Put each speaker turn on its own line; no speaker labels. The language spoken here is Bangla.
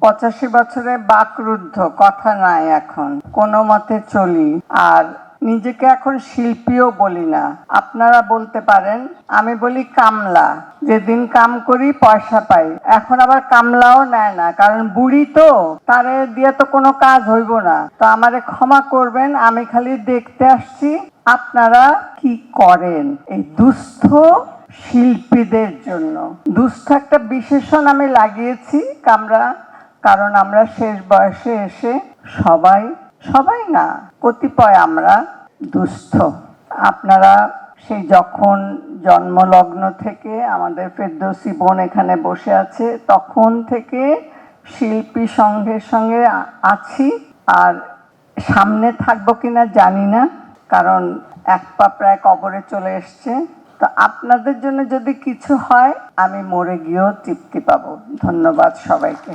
85 বছরে বাকরুদ্ধ, কথা নাই, এখন কোনো মতে চলি। আর নিজেকে এখন শিল্পীও বলি না, আপনারা বলতে পারেন। আমি বলি কামলা, যেদিন কাম করি পয়সা পাই। এখন আবার কামলাও নেয় না, কারণ বুড়ি তো, তারে দিয়ে তো কোনো কাজ হইব না। তো আমারে ক্ষমা করবেন, আমি খালি দেখতে আসছি আপনারা কি করেন এই দুস্থ শিল্পীদের জন্য। দুস্থ একটা বিশেষণ আমি লাগিয়েছি কামরা, কারণ আমরা শেষ বয়সে এসে সবাই না, কতিপয় আমরা দুস্থ। আপনারা সেই যখন জন্মলগ্ন থেকে আমাদের ফেরদৌসী বোন এখানে বসে আছে, তখন থেকে শিল্পী সংঘের সঙ্গে আছি। আর সামনে থাকবো কিনা জানি না, কারণ এক পা প্রায় কবরে চলে এসছে। তো আপনাদের জন্য যদি কিছু হয়, আমি মরে গিয়েও তৃপ্তি পাবো। ধন্যবাদ সবাইকে।